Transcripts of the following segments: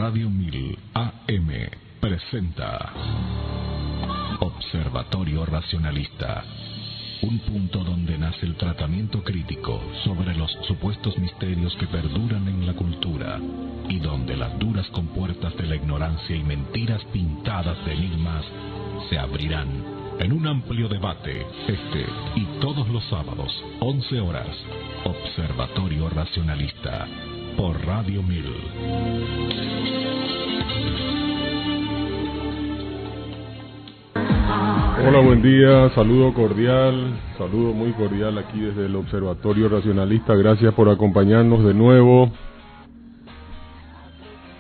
Radio 1000 AM presenta Observatorio Racionalista, un punto donde nace el tratamiento crítico sobre los supuestos misterios que perduran en la cultura y donde las duras compuertas de la ignorancia y mentiras pintadas de enigmas se abrirán en un amplio debate este y todos los sábados, 11 horas. Observatorio Racionalista por Radio 1000. Hola, buen día, saludo muy cordial aquí desde el Observatorio Racionalista. Gracias por acompañarnos de nuevo.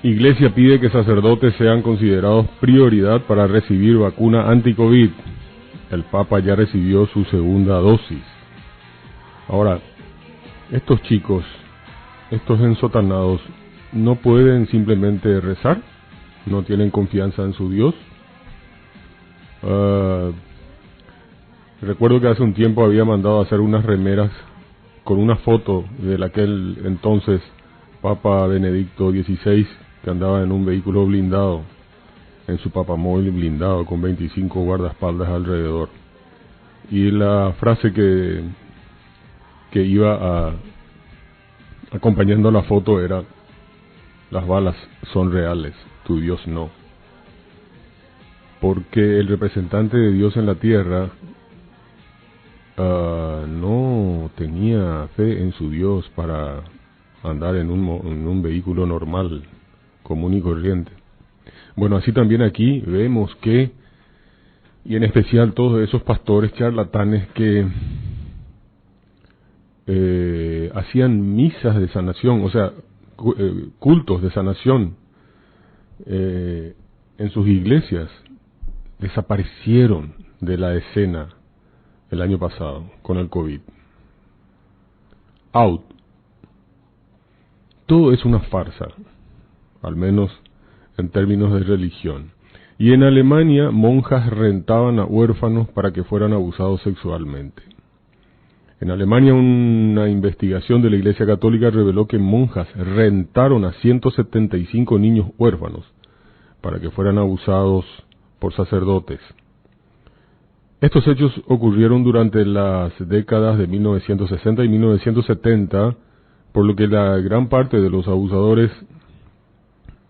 Iglesia pide que sacerdotes sean considerados prioridad para recibir vacuna anti-COVID. El Papa ya recibió su segunda dosis. Ahora, estos chicos, estos ensotanados, no pueden simplemente rezar, no tienen confianza en su Dios. Recuerdo que hace un tiempo había mandado a hacer unas remeras con una foto de aquel entonces Papa Benedicto XVI, que andaba en un vehículo blindado, en su papamóvil blindado con 25 guardaespaldas alrededor. Y la frase que iba acompañando la foto era: las balas son reales, tu Dios no. Porque el representante de Dios en la tierra no tenía fe en su Dios para andar en un vehículo normal, común y corriente. Bueno, así también aquí vemos que, y en especial todos esos pastores charlatanes que hacían misas de sanación, o sea, cultos de sanación en sus iglesias, desaparecieron de la escena el año pasado con el COVID. Out. Todo es una farsa, al menos en términos de religión. Y en Alemania, monjas rentaban a huérfanos para que fueran abusados sexualmente. En Alemania, una investigación de la Iglesia Católica reveló que monjas rentaron a 175 niños huérfanos para que fueran abusados por sacerdotes. Estos hechos ocurrieron durante las décadas de 1960 y 1970, por lo que la gran parte de los abusadores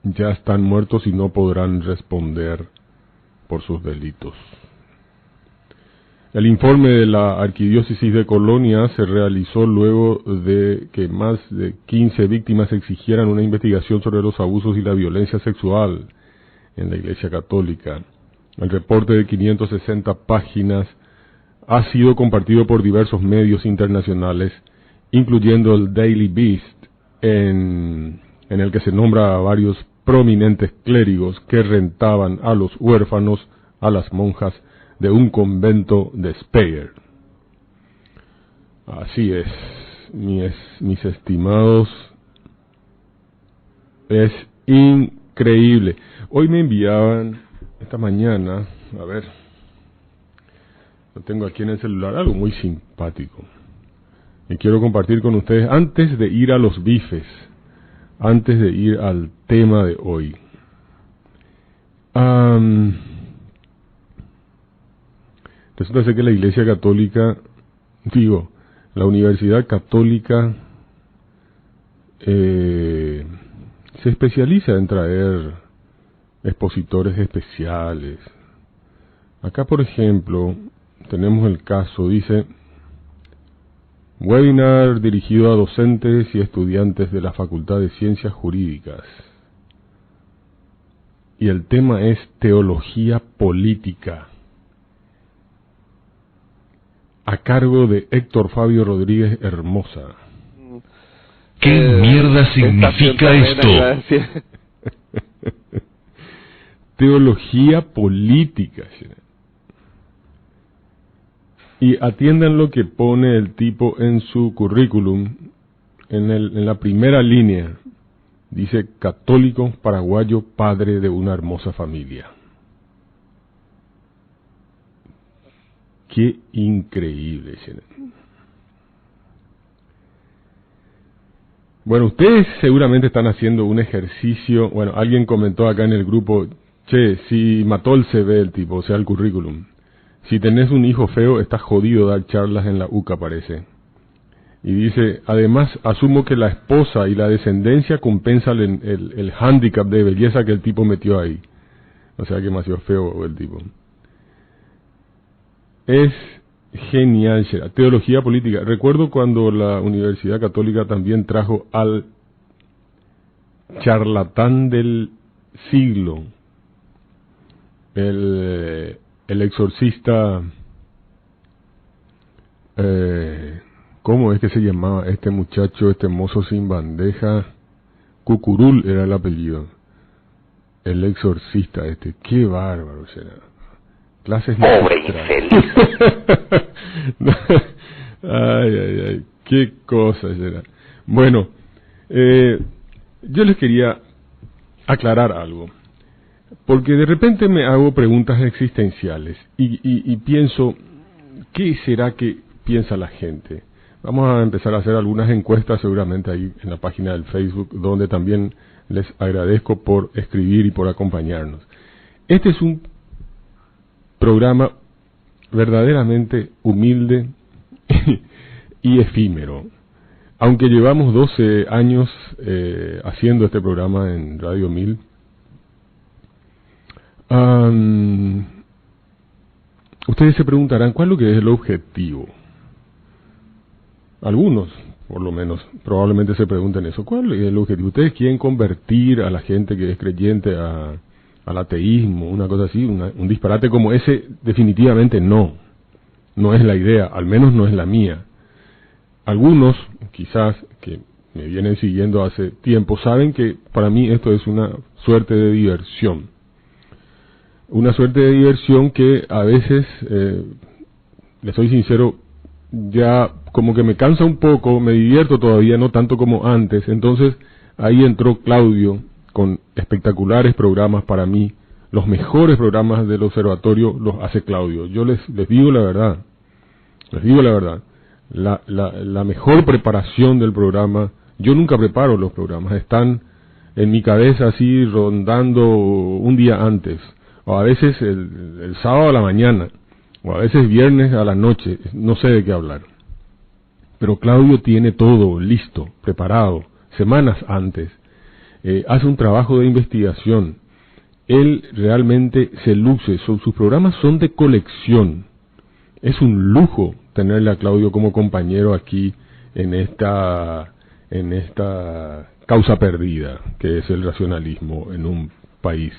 ya están muertos y no podrán responder por sus delitos. El informe de la Arquidiócesis de Colonia se realizó luego de que más de 15 víctimas exigieran una investigación sobre los abusos y la violencia sexual en la Iglesia Católica. El reporte de 560 páginas ha sido compartido por diversos medios internacionales, incluyendo el Daily Beast, en el que se nombra a varios prominentes clérigos que rentaban a los huérfanos a las monjas de un convento de Speyer. Así es, mis estimados, es increíble. Hoy me enviaban, esta mañana, a ver, lo tengo aquí en el celular, algo muy simpático, y quiero compartir con ustedes antes de ir a los bifes, antes de ir al tema de hoy. Resulta ser que la Iglesia Católica, la Universidad Católica se especializa en traer expositores especiales. Acá, por ejemplo, tenemos el caso, dice: webinar dirigido a docentes y estudiantes de la Facultad de Ciencias Jurídicas. Y el tema es teología política, a cargo de Héctor Fabio Rodríguez Hermosa. ¿Qué mierda significa esto? Teología política. Y atiendan lo que pone el tipo en su currículum, en la primera línea. Dice: católico paraguayo, padre de una hermosa familia. Qué increíble. Bueno, ustedes seguramente están haciendo un ejercicio. Bueno, alguien comentó acá en el grupo, che, si mató el CV el tipo, o sea, el currículum. Si tenés un hijo feo, estás jodido dar charlas en la UCA, parece. Y dice, además, asumo que la esposa y la descendencia compensan el hándicap de belleza que el tipo metió ahí. O sea, que demasiado feo el tipo. Es genial, teología política. Recuerdo cuando la Universidad Católica también trajo al charlatán del siglo, el exorcista, ¿cómo es que se llamaba este muchacho, este mozo sin bandeja? Cucurul era el apellido. El exorcista qué bárbaro será. Clases pobre infeliz. Ay, qué cosa será. Bueno, yo les quería aclarar algo, porque de repente me hago preguntas existenciales y pienso, ¿qué será que piensa la gente? Vamos a empezar a hacer algunas encuestas seguramente ahí en la página del Facebook, donde también les agradezco por escribir y por acompañarnos. Este es un programa verdaderamente humilde y efímero. Aunque llevamos 12 años haciendo este programa en Radio 1000, ustedes se preguntarán, ¿cuál es lo que es el objetivo? Algunos, por lo menos, probablemente se pregunten eso. ¿Cuál es el objetivo? ¿Ustedes quieren convertir a la gente que es creyente al ateísmo, una cosa así, un disparate como ese? Definitivamente no es la idea, al menos no es la mía. Algunos, quizás, que me vienen siguiendo hace tiempo, saben que para mí esto es una suerte de diversión. Una suerte de diversión que a veces, les soy sincero, ya como que me cansa un poco, me divierto todavía, no tanto como antes. Entonces ahí entró Claudio con espectaculares programas para mí. Los mejores programas del observatorio los hace Claudio. Yo les digo la verdad. La mejor preparación del programa, yo nunca preparo los programas, están en mi cabeza así rondando un día antes, o a veces el sábado a la mañana, o a veces viernes a la noche, no sé de qué hablar. Pero Claudio tiene todo listo, preparado, semanas antes. Hace un trabajo de investigación. Él realmente se luce, sus programas son de colección. Es un lujo tenerle a Claudio como compañero aquí en esta causa perdida, que es el racionalismo en un país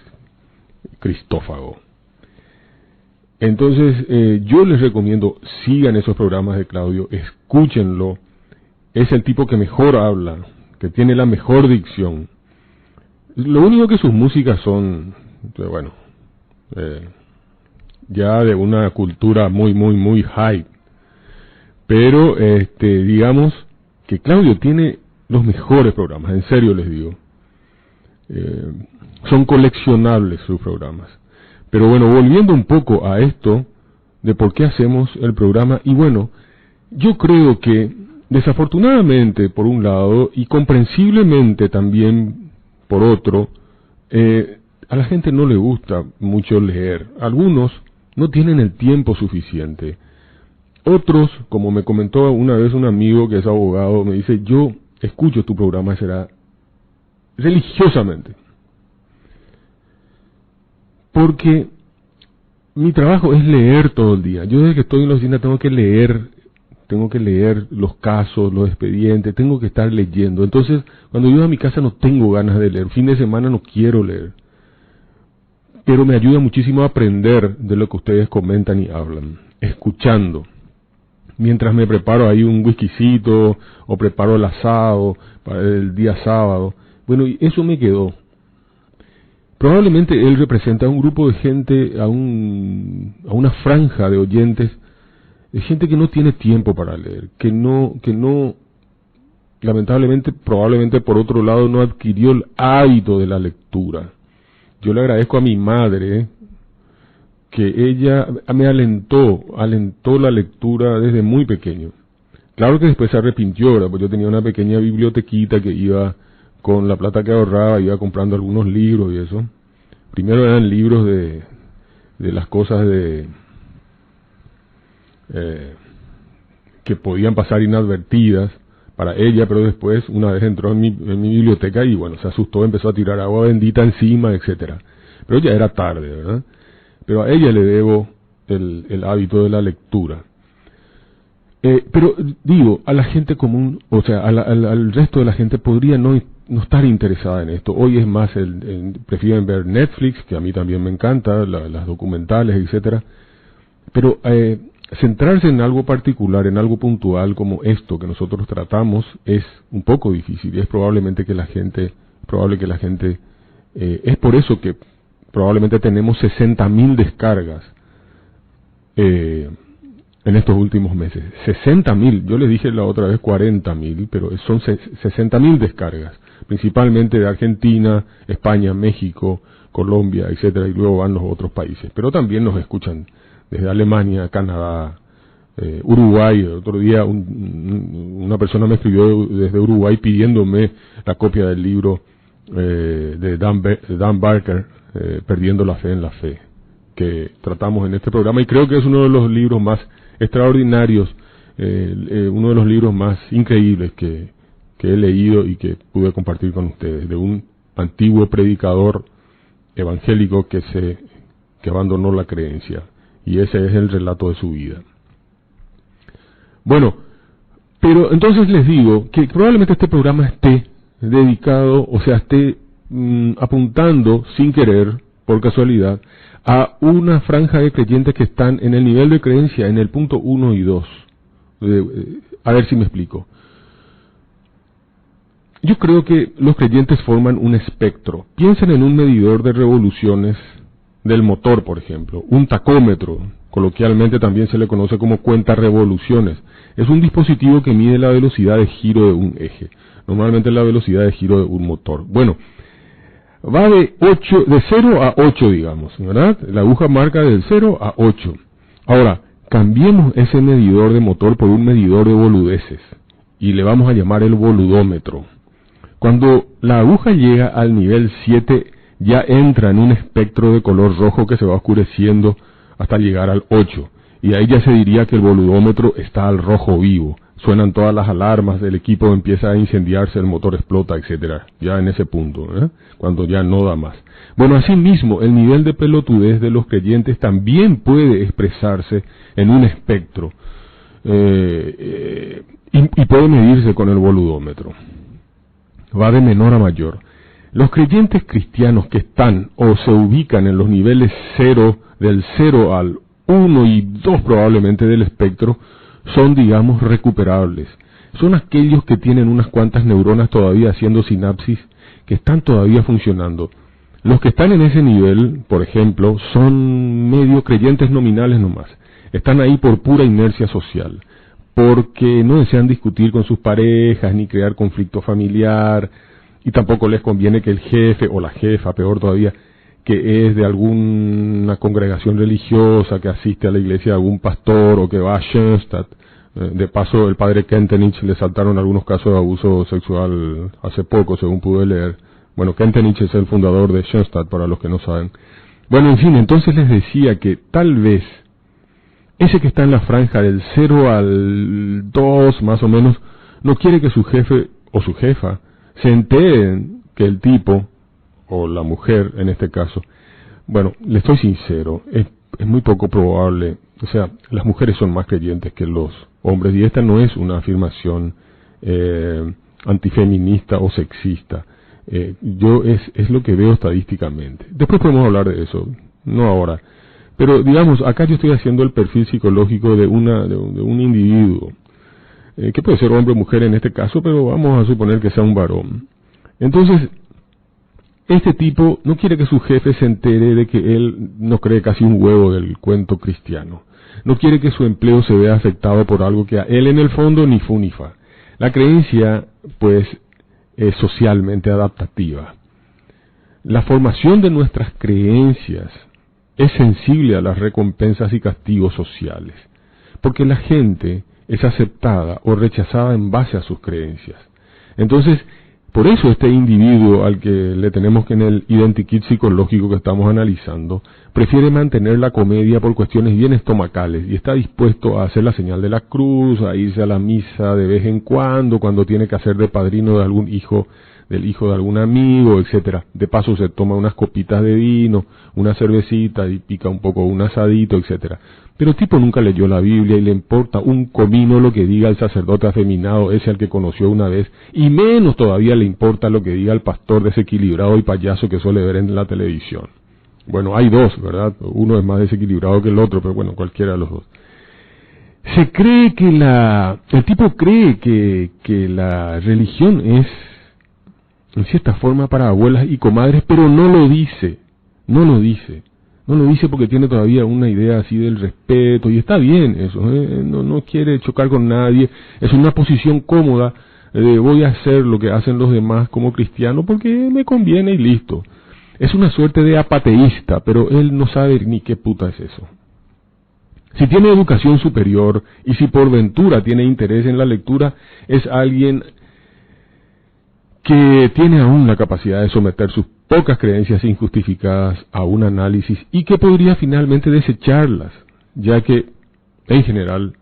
cristófago. Entonces, yo les recomiendo, sigan esos programas de Claudio, escúchenlo. Es el tipo que mejor habla, que tiene la mejor dicción. Lo único que sus músicas son, bueno, ya de una cultura muy high. Pero, digamos que Claudio tiene los mejores programas, en serio les digo. Son coleccionables sus programas. Pero bueno, volviendo un poco a esto de por qué hacemos el programa, y bueno, yo creo que desafortunadamente por un lado y comprensiblemente también por otro, a la gente no le gusta mucho leer. Algunos no tienen el tiempo suficiente. Otros, como me comentó una vez un amigo que es abogado, me dice, yo escucho tu programa, será religiosamente. Porque mi trabajo es leer todo el día. Yo desde que estoy en la oficina tengo que leer los casos, los expedientes, tengo que estar leyendo. Entonces, cuando yo a mi casa no tengo ganas de leer, fin de semana no quiero leer. Pero me ayuda muchísimo a aprender de lo que ustedes comentan y hablan, escuchando. Mientras me preparo ahí un whiskycito, o preparo el asado para el día sábado. Bueno, y eso me quedó. Probablemente él representa a un grupo de gente, a una franja de oyentes, de gente que no tiene tiempo para leer, que no, lamentablemente, probablemente por otro lado, no adquirió el hábito de la lectura. Yo le agradezco a mi madre, que ella me alentó la lectura desde muy pequeño. Claro que después se arrepintió, ¿verdad? Pues yo tenía una pequeña bibliotequita que iba con la plata que ahorraba, iba comprando algunos libros y eso. Primero eran libros de las cosas que podían pasar inadvertidas para ella, pero después, una vez entró en mi biblioteca y bueno, se asustó, empezó a tirar agua bendita encima, etcétera. Pero ya era tarde, ¿verdad? Pero a ella le debo el hábito de la lectura. Pero digo, a la gente común, o sea, al resto de la gente podría no estar interesada en esto. Hoy es más, prefieren ver Netflix, que a mí también me encanta, las documentales, etcétera. Pero centrarse en algo particular, en algo puntual como esto que nosotros tratamos, es un poco difícil. Y es probable que la gente, es por eso que probablemente tenemos 60.000 descargas en estos últimos meses. 60.000, yo les dije la otra vez 40.000, pero son 60.000 descargas, principalmente de Argentina, España, México, Colombia, etcétera, y luego van los otros países. Pero también nos escuchan desde Alemania, Canadá, Uruguay. El otro día una persona me escribió desde Uruguay pidiéndome la copia del libro de Dan Barker, Perdiendo la fe en la fe, que tratamos en este programa, y creo que es uno de los libros más extraordinarios, uno de los libros más increíbles que he leído y que pude compartir con ustedes, de un antiguo predicador evangélico que abandonó la creencia, y ese es el relato de su vida. Bueno, pero entonces les digo que probablemente este programa esté dedicado, o sea, esté apuntando sin querer, por casualidad, a una franja de creyentes que están en el nivel de creencia en el punto 1 y 2. A ver si me explico. Yo creo que los creyentes forman un espectro. Piensen en un medidor de revoluciones del motor, por ejemplo, un tacómetro, coloquialmente también se le conoce como cuenta revoluciones. Es un dispositivo que mide la velocidad de giro de un eje, normalmente la velocidad de giro de un motor. Bueno, va de 0 a 8, digamos, ¿verdad? La aguja marca del 0 a 8. Ahora, cambiemos ese medidor de motor por un medidor de boludeces, y le vamos a llamar el boludómetro. Cuando la aguja llega al nivel 7, ya entra en un espectro de color rojo que se va oscureciendo hasta llegar al 8, y ahí ya se diría que el boludómetro está al rojo vivo. Suenan todas las alarmas, el equipo empieza a incendiarse, el motor explota, etcétera. Ya en ese punto, cuando ya no da más. Bueno, asimismo, el nivel de pelotudez de los creyentes también puede expresarse en un espectro y puede medirse con el boludómetro. Va de menor a mayor. Los creyentes cristianos que están o se ubican en los niveles 0, del 0 al 1 y 2 probablemente del espectro, son, digamos, recuperables. Son aquellos que tienen unas cuantas neuronas todavía haciendo sinapsis, que están todavía funcionando. Los que están en ese nivel, por ejemplo, son medio creyentes nominales nomás. Están ahí por pura inercia social, porque no desean discutir con sus parejas, ni crear conflicto familiar, y tampoco les conviene que el jefe o la jefa, peor todavía, que es de alguna congregación religiosa, que asiste a la iglesia de algún pastor o que va a Schoenstatt. De paso, el padre Kentenich le saltaron algunos casos de abuso sexual hace poco, según pude leer. Bueno, Kentenich es el fundador de Schoenstatt, para los que no saben. Bueno, en fin, entonces les decía que tal vez ese que está en la franja del 0 al 2, más o menos, no quiere que su jefe o su jefa se enteren que el tipo, o la mujer en este caso, bueno, le estoy sincero, es muy poco probable, o sea, las mujeres son más creyentes que los hombres, y esta no es una afirmación antifeminista o sexista, es lo que veo estadísticamente. Después podemos hablar de eso, no ahora, pero digamos, acá yo estoy haciendo el perfil psicológico de un individuo, que puede ser hombre o mujer en este caso, pero vamos a suponer que sea un varón. Entonces, este tipo no quiere que su jefe se entere de que él no cree casi un huevo del cuento cristiano. No quiere que su empleo se vea afectado por algo que a él en el fondo ni fu ni fa. La creencia, pues, es socialmente adaptativa. La formación de nuestras creencias es sensible a las recompensas y castigos sociales, porque la gente es aceptada o rechazada en base a sus creencias. Entonces, por eso este individuo al que le tenemos que en el identikit psicológico que estamos analizando, prefiere mantener la comedia por cuestiones bien estomacales y está dispuesto a hacer la señal de la cruz, a irse a la misa de vez en cuando tiene que hacer de padrino de algún hijo, del hijo de algún amigo, etcétera. De paso se toma unas copitas de vino, una cervecita y pica un poco un asadito, etcétera. Pero el tipo nunca leyó la Biblia y le importa un comino lo que diga el sacerdote afeminado, ese al que conoció una vez, y menos todavía le importa lo que diga el pastor desequilibrado y payaso que suele ver en la televisión. Bueno, hay dos, ¿verdad? Uno es más desequilibrado que el otro, pero bueno, cualquiera de los dos. Se cree que el tipo cree que la religión es, en cierta forma, para abuelas y comadres, pero no lo dice. No lo dice porque tiene todavía una idea así del respeto, y está bien eso, no quiere chocar con nadie, es una posición cómoda de voy a hacer lo que hacen los demás como cristiano porque me conviene y listo. Es una suerte de apateísta, pero él no sabe ni qué puta es eso. Si tiene educación superior y si por ventura tiene interés en la lectura, es alguien que tiene aún la capacidad de someter sus pocas creencias injustificadas a un análisis y que podría finalmente desecharlas, ya que, en general,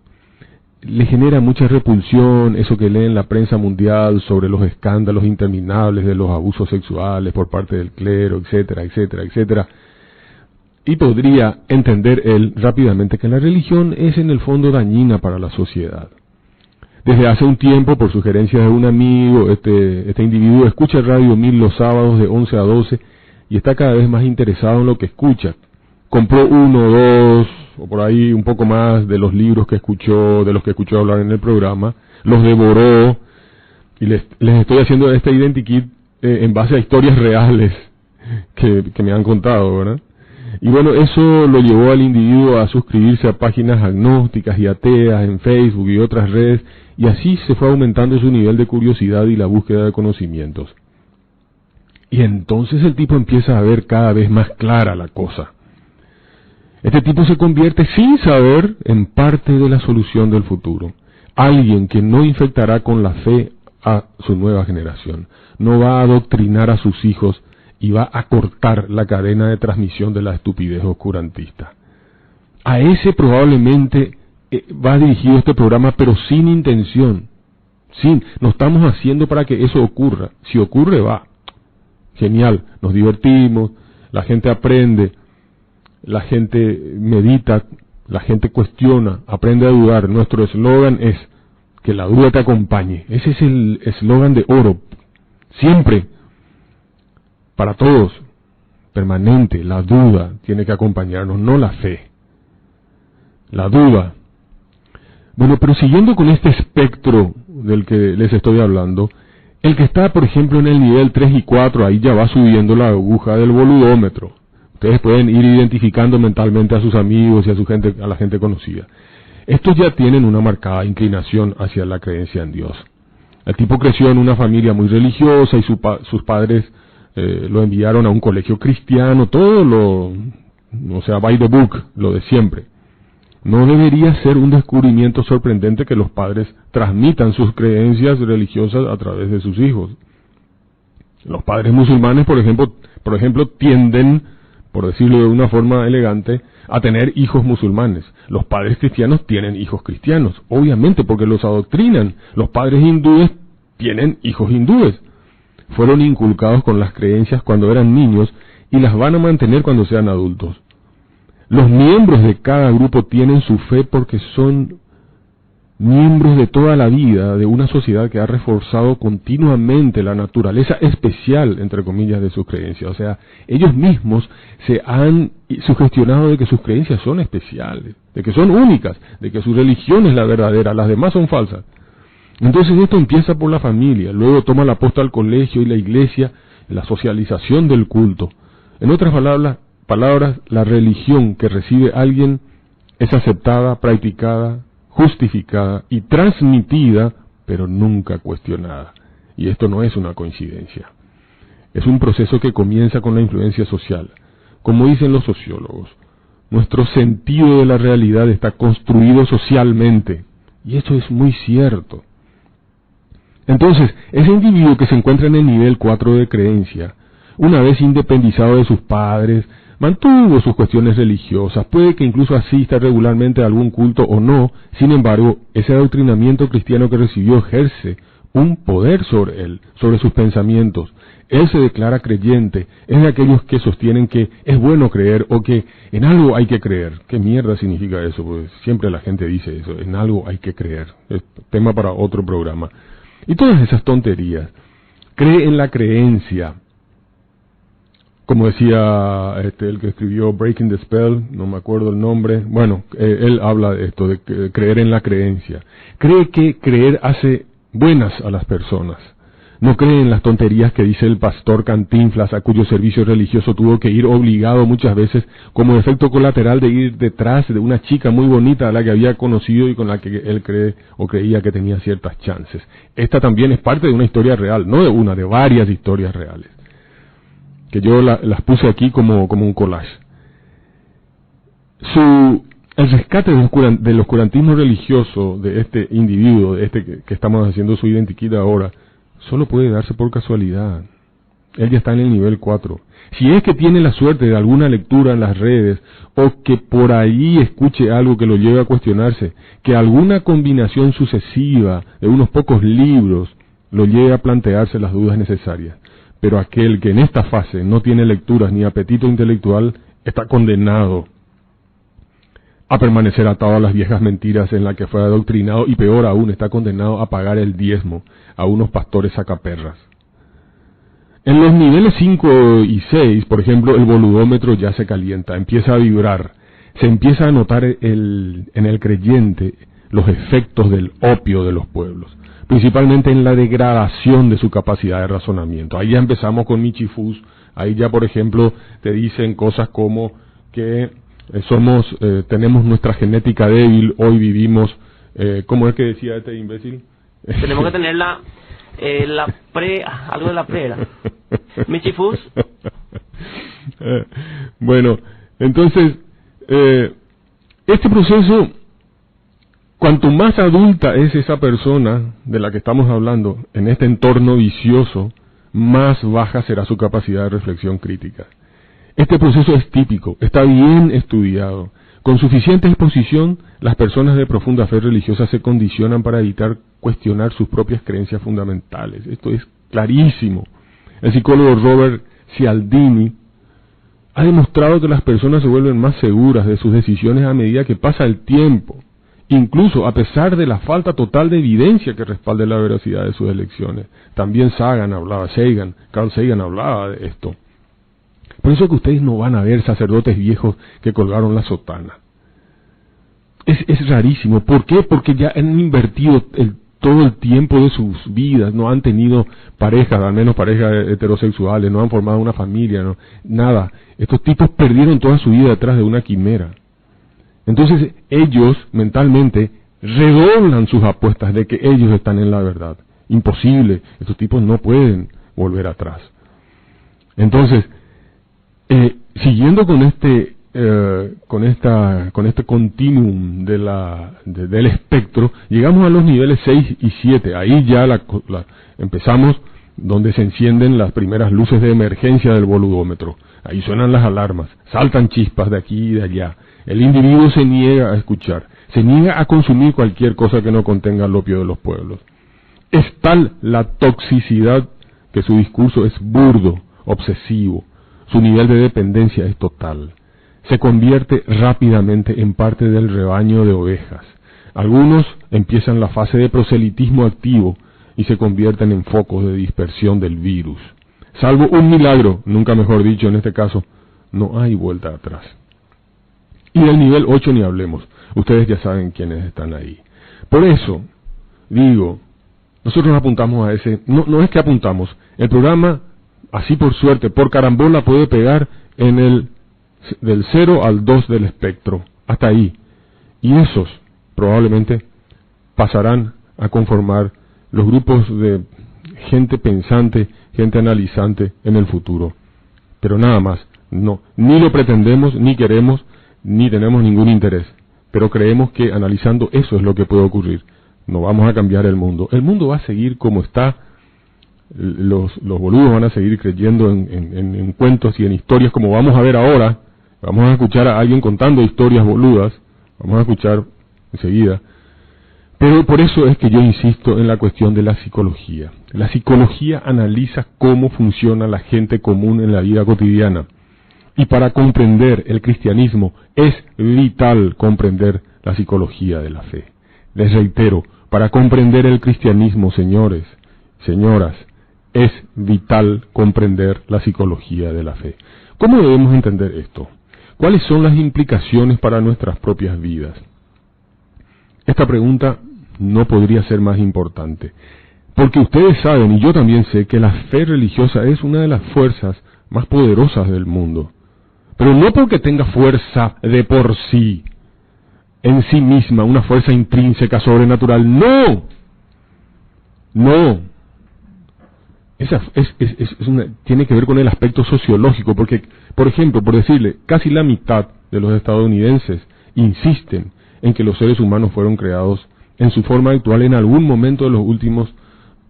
le genera mucha repulsión eso que lee en la prensa mundial sobre los escándalos interminables de los abusos sexuales por parte del clero, etcétera, etcétera, etcétera. Y podría entender él rápidamente que la religión es en el fondo dañina para la sociedad. Desde hace un tiempo, por sugerencia de un amigo, este individuo escucha Radio 1000 los sábados de 11 a 12 y está cada vez más interesado en lo que escucha. Compró 1, 2 o por ahí un poco más de los libros que escuchó, de los que escuchó hablar en el programa, los devoró y les estoy haciendo este identikit en base a historias reales que me han contado, ¿verdad? Y bueno, eso lo llevó al individuo a suscribirse a páginas agnósticas y ateas en Facebook y otras redes, y así se fue aumentando su nivel de curiosidad y la búsqueda de conocimientos. Y entonces el tipo empieza a ver cada vez más clara la cosa. Este tipo se convierte sin saber en parte de la solución del futuro. Alguien que no infectará con la fe a su nueva generación, no va a adoctrinar a sus hijos y va a cortar la cadena de transmisión de la estupidez oscurantista. A ese probablemente va dirigido este programa, pero sin intención. No estamos haciendo para que eso ocurra. Si ocurre, va. Genial, nos divertimos, la gente aprende, la gente medita, la gente cuestiona, aprende a dudar. Nuestro eslogan es que la duda te acompañe. Ese es el eslogan de oro. Siempre. Para todos, permanente, la duda tiene que acompañarnos, no la fe. La duda. Bueno, pero siguiendo con este espectro del que les estoy hablando, el que está, por ejemplo, en el nivel 3 y 4, ahí ya va subiendo la aguja del boludómetro. Ustedes pueden ir identificando mentalmente a sus amigos y a la gente conocida. Estos ya tienen una marcada inclinación hacia la creencia en Dios. El tipo creció en una familia muy religiosa y sus padres lo enviaron a un colegio cristiano, by the book, lo de siempre. No debería ser un descubrimiento sorprendente que los padres transmitan sus creencias religiosas a través de sus hijos. Los padres musulmanes, por ejemplo, tienden, por decirlo de una forma elegante, a tener hijos musulmanes. Los padres cristianos tienen hijos cristianos, obviamente porque los adoctrinan. Los padres hindúes tienen hijos hindúes. Fueron inculcados con las creencias cuando eran niños y las van a mantener cuando sean adultos. Los miembros de cada grupo tienen su fe porque son miembros de toda la vida de una sociedad que ha reforzado continuamente la naturaleza especial, entre comillas, de sus creencias. O sea, ellos mismos se han sugestionado de que sus creencias son especiales, de que son únicas, de que su religión es la verdadera, las demás son falsas. Entonces esto empieza por la familia, luego toma la posta al colegio y la iglesia, la socialización del culto. En otras palabras, la religión que recibe alguien es aceptada, practicada, justificada y transmitida, pero nunca cuestionada. Y esto no es una coincidencia. Es un proceso que comienza con la influencia social. Como dicen los sociólogos, nuestro sentido de la realidad está construido socialmente. Y eso es muy cierto. Entonces, ese individuo que se encuentra en el nivel 4 de creencia, una vez independizado de sus padres, mantuvo sus cuestiones religiosas, puede que incluso asista regularmente a algún culto o no, sin embargo, ese adoctrinamiento cristiano que recibió ejerce un poder sobre él, sobre sus pensamientos. Él se declara creyente, es de aquellos que sostienen que es bueno creer o que en algo hay que creer. ¿Qué mierda significa eso? Pues siempre la gente dice eso, en algo hay que creer. Es tema para otro programa. Y todas esas tonterías. Cree en la creencia. Como decía el que escribió Breaking the Spell, no me acuerdo el nombre, bueno, él habla de esto, de creer en la creencia. Cree que creer hace buenas a las personas. No cree en las tonterías que dice el pastor Cantinflas, a cuyo servicio religioso tuvo que ir obligado muchas veces como efecto colateral de ir detrás de una chica muy bonita a la que había conocido y con la que él cree o creía que tenía ciertas chances. Esta también es parte de una historia real, no de una, de varias historias reales, que yo las puse aquí como un collage. El rescate del oscurantismo religioso de este individuo, de este que estamos haciendo su identikit ahora, solo puede darse por casualidad. Él ya está en el nivel 4. Si es que tiene la suerte de alguna lectura en las redes, o que por ahí escuche algo que lo lleve a cuestionarse, que alguna combinación sucesiva de unos pocos libros lo lleve a plantearse las dudas necesarias. Pero aquel que en esta fase no tiene lecturas ni apetito intelectual, está condenado a permanecer atado a las viejas mentiras en las que fue adoctrinado, y peor aún, está condenado a pagar el diezmo a unos pastores sacaperras. En los niveles 5 y 6, por ejemplo, el boludómetro ya se calienta, empieza a vibrar, se empieza a notar en el creyente los efectos del opio de los pueblos, principalmente en la degradación de su capacidad de razonamiento. Ahí ya empezamos con Michifus, ahí ya, por ejemplo, te dicen cosas como que tenemos nuestra genética débil, hoy vivimos, ¿cómo es que decía este imbécil? Tenemos que tener algo de la pre, Michifus. Bueno, entonces, este proceso, cuanto más adulta es esa persona de la que estamos hablando, en este entorno vicioso, más baja será su capacidad de reflexión crítica. Este proceso es típico, está bien estudiado. Con suficiente exposición, las personas de profunda fe religiosa se condicionan para evitar cuestionar sus propias creencias fundamentales. Esto es clarísimo. El psicólogo Robert Cialdini ha demostrado que las personas se vuelven más seguras de sus decisiones a medida que pasa el tiempo, incluso a pesar de la falta total de evidencia que respalde la veracidad de sus elecciones. También Carl Sagan hablaba de esto. Por eso es que ustedes no van a ver sacerdotes viejos que colgaron la sotana. Es rarísimo. ¿Por qué? Porque ya han invertido todo el tiempo de sus vidas, no han tenido parejas, al menos parejas heterosexuales, no han formado una familia, no, nada. Estos tipos perdieron toda su vida detrás de una quimera. Entonces ellos mentalmente redoblan sus apuestas de que ellos están en la verdad. Imposible, estos tipos no pueden volver atrás. Entonces, siguiendo con este continuum del espectro, llegamos a los niveles 6 y 7. Ahí ya empezamos donde se encienden las primeras luces de emergencia del boludómetro. Ahí suenan las alarmas, saltan chispas de aquí y de allá. El individuo se niega a escuchar, se niega a consumir cualquier cosa que no contenga el opio de los pueblos. Es tal la toxicidad que su discurso es burdo, obsesivo. Su nivel de dependencia es total. Se convierte rápidamente en parte del rebaño de ovejas. Algunos empiezan la fase de proselitismo activo y se convierten en focos de dispersión del virus. Salvo un milagro, nunca mejor dicho en este caso, no hay vuelta atrás. Y del nivel 8 ni hablemos. Ustedes ya saben quiénes están ahí. Por eso, digo, nosotros apuntamos a ese... No es que apuntamos. El programa, así por suerte, por carambola, puede pegar en del 0 al 2 del espectro. Hasta ahí. Y esos probablemente pasarán a conformar los grupos de gente pensante, gente analizante en el futuro. Pero nada más. No, ni lo pretendemos, ni queremos, ni tenemos ningún interés. pero creemos que analizando eso es lo que puede ocurrir. No vamos a cambiar el mundo. El mundo va a seguir como está. Los boludos van a seguir creyendo en cuentos y en historias como vamos a ver ahora. Vamos a escuchar a alguien contando historias boludas. Vamos a escuchar enseguida. Pero por eso es que yo insisto en la cuestión de la psicología. La psicología analiza cómo funciona la gente común en la vida cotidiana. Y para comprender el cristianismo es vital comprender la psicología de la fe. Les reitero, para comprender el cristianismo, señores, señoras, es vital comprender la psicología de la fe. ¿Cómo debemos entender esto? ¿Cuáles son las implicaciones para nuestras propias vidas? Esta pregunta no podría ser más importante, porque ustedes saben, y yo también sé, que la fe religiosa es una de las fuerzas más poderosas del mundo. Pero no porque tenga fuerza de por sí, en sí misma, una fuerza intrínseca, sobrenatural. ¡No! No. Tiene que ver con el aspecto sociológico, porque, por ejemplo, por decirle, casi la mitad de los estadounidenses insisten en que los seres humanos fueron creados en su forma actual en algún momento de los últimos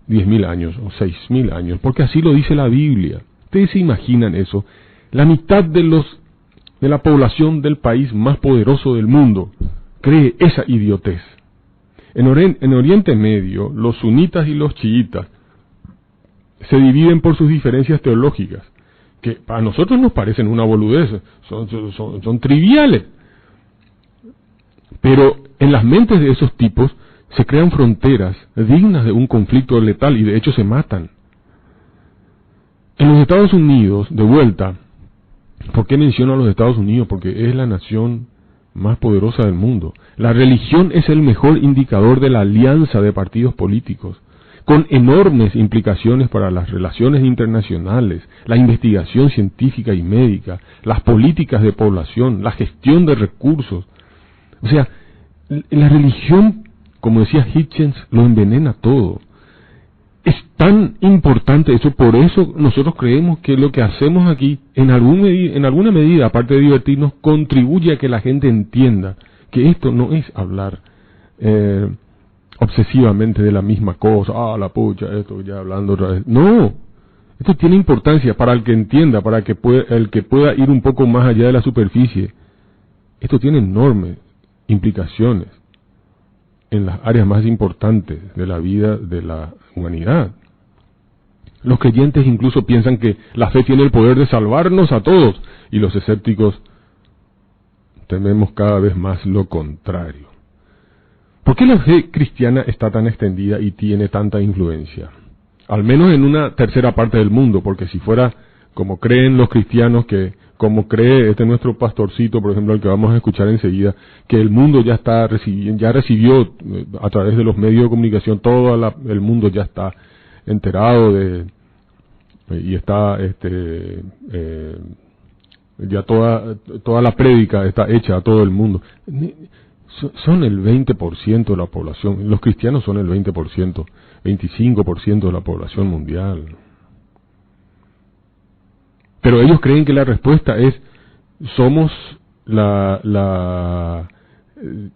10.000 años o 6.000 años, porque así lo dice la Biblia. ¿Ustedes se imaginan eso? La mitad de la población del país más poderoso del mundo cree esa idiotez. En Oriente Medio, los sunitas y los chiitas se dividen por sus diferencias teológicas, que para nosotros nos parecen una boludez, son triviales. Pero en las mentes de esos tipos se crean fronteras dignas de un conflicto letal y de hecho se matan. En los Estados Unidos, de vuelta, ¿por qué menciono a los Estados Unidos? Porque es la nación más poderosa del mundo. La religión es el mejor indicador de la alianza de partidos políticos, con enormes implicaciones para las relaciones internacionales, la investigación científica y médica, las políticas de población, la gestión de recursos. O sea, la religión, como decía Hitchens, lo envenena todo. Es tan importante eso, por eso nosotros creemos que lo que hacemos aquí, en alguna medida, aparte de divertirnos, contribuye a que la gente entienda que esto no es hablar obsesivamente de la misma cosa, la pucha, esto ya hablando otra vez. No, esto tiene importancia para el que entienda, para que el que pueda ir un poco más allá de la superficie. Esto tiene enormes implicaciones en las áreas más importantes de la vida de la humanidad. Los creyentes incluso piensan que la fe tiene el poder de salvarnos a todos, y los escépticos tememos cada vez más lo contrario. ¿Por qué la fe cristiana está tan extendida y tiene tanta influencia? Al menos en una tercera parte del mundo, porque si fuera como creen los cristianos, que como cree nuestro pastorcito, por ejemplo, el que vamos a escuchar enseguida, que el mundo ya recibió a través de los medios de comunicación, todo el mundo ya está enterado y está ya toda la prédica está hecha a todo el mundo. Son el 20% de la población, los cristianos son el 20%, 25% de la población mundial. Pero ellos creen que la respuesta es,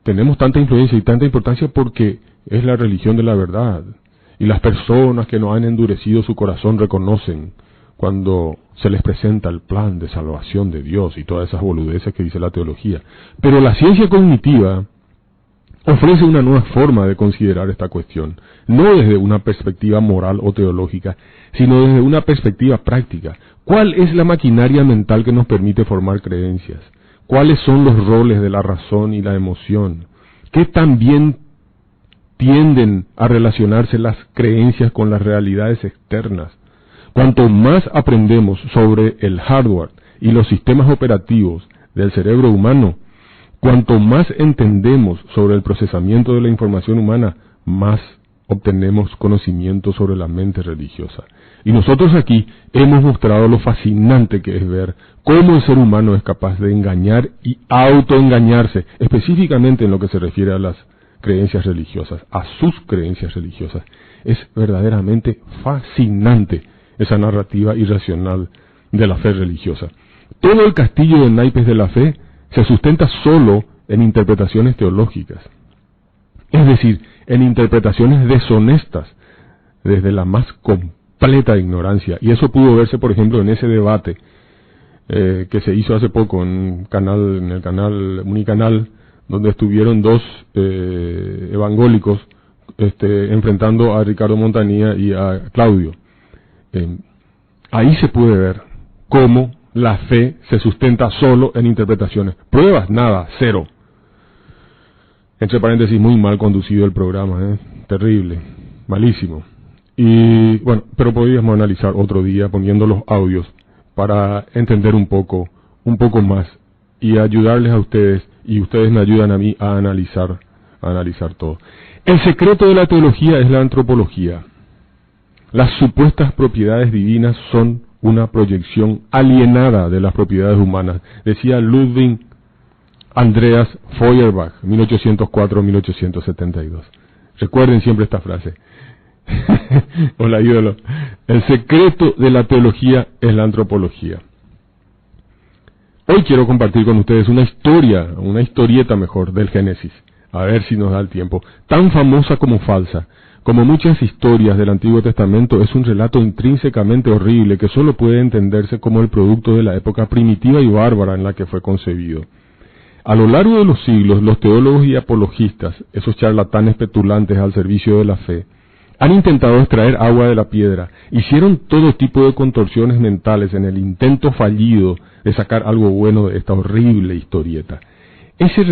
tenemos tanta influencia y tanta importancia porque es la religión de la verdad. Y las personas que no han endurecido su corazón reconocen cuando se les presenta el plan de salvación de Dios y todas esas boludeces que dice la teología. Pero la ciencia cognitiva ofrece una nueva forma de considerar esta cuestión, no desde una perspectiva moral o teológica, sino desde una perspectiva práctica. ¿Cuál es la maquinaria mental que nos permite formar creencias? ¿Cuáles son los roles de la razón y la emoción? ¿Qué tan bien tienden a relacionarse las creencias con las realidades externas? Cuanto más aprendemos sobre el hardware y los sistemas operativos del cerebro humano, cuanto más entendemos sobre el procesamiento de la información humana, más obtenemos conocimiento sobre la mente religiosa. Y nosotros aquí hemos mostrado lo fascinante que es ver cómo el ser humano es capaz de engañar y autoengañarse, específicamente en lo que se refiere a las creencias religiosas, a sus creencias religiosas. Es verdaderamente fascinante esa narrativa irracional de la fe religiosa. Todo el castillo de naipes de la fe se sustenta solo en interpretaciones teológicas, es decir, en interpretaciones deshonestas, desde la más completa ignorancia. Y eso pudo verse, por ejemplo, en ese debate que se hizo hace poco en el canal Unicanal, donde estuvieron dos evangélicos enfrentando a Ricardo Montañía y a Claudio. Ahí se puede ver cómo la fe se sustenta solo en interpretaciones. Pruebas, nada, cero. Entre paréntesis, muy mal conducido el programa, terrible, malísimo. Y bueno, pero podríamos analizar otro día poniendo los audios para entender un poco más y ayudarles a ustedes, y ustedes me ayudan a mí a analizar todo. El secreto de la teología es la antropología. Las supuestas propiedades divinas son una proyección alienada de las propiedades humanas, decía Ludwig Andreas Feuerbach, 1804-1872. Recuerden siempre esta frase. Hola, ídolo. El secreto de la teología es la antropología. Hoy quiero compartir con ustedes una historieta mejor, del Génesis. A ver si nos da el tiempo. Tan famosa como falsa. Como muchas historias del Antiguo Testamento, es un relato intrínsecamente horrible que solo puede entenderse como el producto de la época primitiva y bárbara en la que fue concebido. A lo largo de los siglos, los teólogos y apologistas, esos charlatanes petulantes al servicio de la fe, han intentado extraer agua de la piedra. Hicieron todo tipo de contorsiones mentales en el intento fallido de sacar algo bueno de esta horrible historieta. Este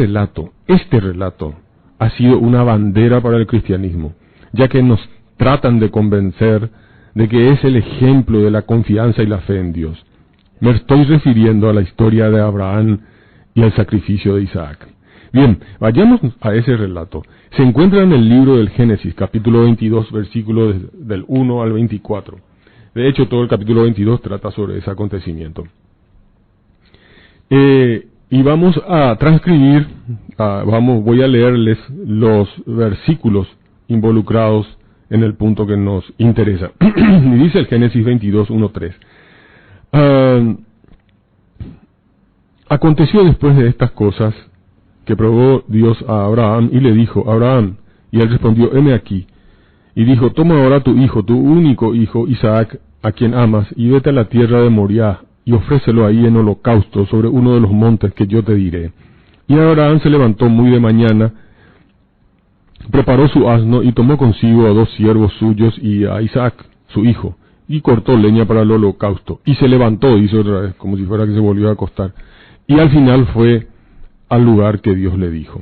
relato, ha sido una bandera para el cristianismo, ya que nos tratan de convencer de que es el ejemplo de la confianza y la fe en Dios. Me estoy refiriendo a la historia de Abraham y al sacrificio de Isaac. Bien, vayamos a ese relato. Se encuentra en el libro del Génesis, capítulo 22, versículos del 1 al 24. De hecho, todo el capítulo 22 trata sobre ese acontecimiento. Y vamos a transcribir, voy a leerles los versículos involucrados en el punto que nos interesa. Y dice el Génesis 22, 1, 3. Aconteció después de estas cosas que probó Dios a Abraham y le dijo: Abraham, y él respondió: heme aquí. Y dijo: toma ahora tu hijo, tu único hijo, Isaac, a quien amas, y vete a la tierra de Moriah, y ofrécelo ahí en holocausto sobre uno de los montes que yo te diré. Y Abraham se levantó muy de mañana, preparó su asno, y tomó consigo a 2 siervos suyos y a Isaac, su hijo, y cortó leña para el holocausto. Y se levantó, hizo otra vez, como si fuera que se volvió a acostar. Y al final fue al lugar que Dios le dijo.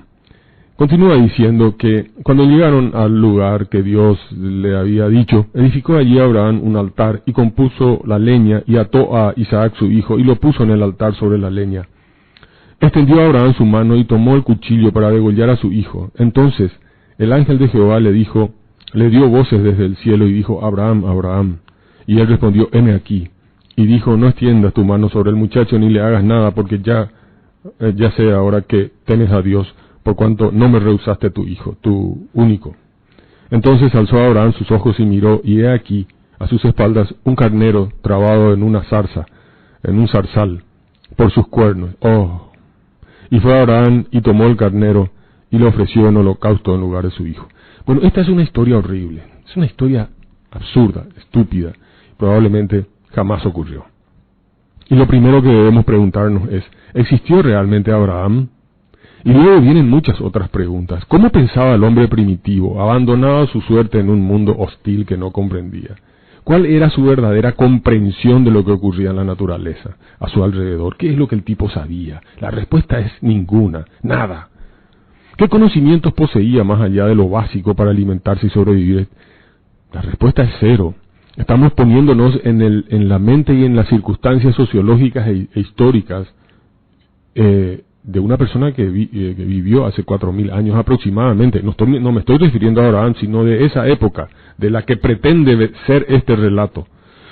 Continúa diciendo que cuando llegaron al lugar que Dios le había dicho, edificó allí Abraham un altar y compuso la leña y ató a Isaac su hijo y lo puso en el altar sobre la leña. Extendió Abraham su mano y tomó el cuchillo para degollar a su hijo. Entonces el ángel de Jehová le dio voces desde el cielo y dijo: Abraham, Abraham. Y él respondió: heme aquí. Y dijo: no extiendas tu mano sobre el muchacho ni le hagas nada, porque ya sé ahora que temes a Dios, por cuanto no me rehusaste tu hijo, tu único. Entonces alzó Abraham sus ojos y miró, y he aquí, a sus espaldas, un carnero trabado en una zarza, en un zarzal, por sus cuernos. ¡Oh! Y fue Abraham y tomó el carnero y lo ofreció en holocausto en lugar de su hijo. Bueno, esta es una historia horrible, es una historia absurda, estúpida, probablemente jamás ocurrió. Y lo primero que debemos preguntarnos es: ¿existió realmente Abraham? Y luego vienen muchas otras preguntas. ¿Cómo pensaba el hombre primitivo, abandonado a su suerte en un mundo hostil que no comprendía? ¿Cuál era su verdadera comprensión de lo que ocurría en la naturaleza, a su alrededor? ¿Qué es lo que el tipo sabía? La respuesta es ninguna, nada. ¿Qué conocimientos poseía más allá de lo básico para alimentarse y sobrevivir? La respuesta es cero. Estamos poniéndonos en la mente y en las circunstancias sociológicas e históricas de una persona que vivió hace 4.000 años aproximadamente. No me estoy refiriendo a Abraham, sino de esa época, de la que pretende ser este relato.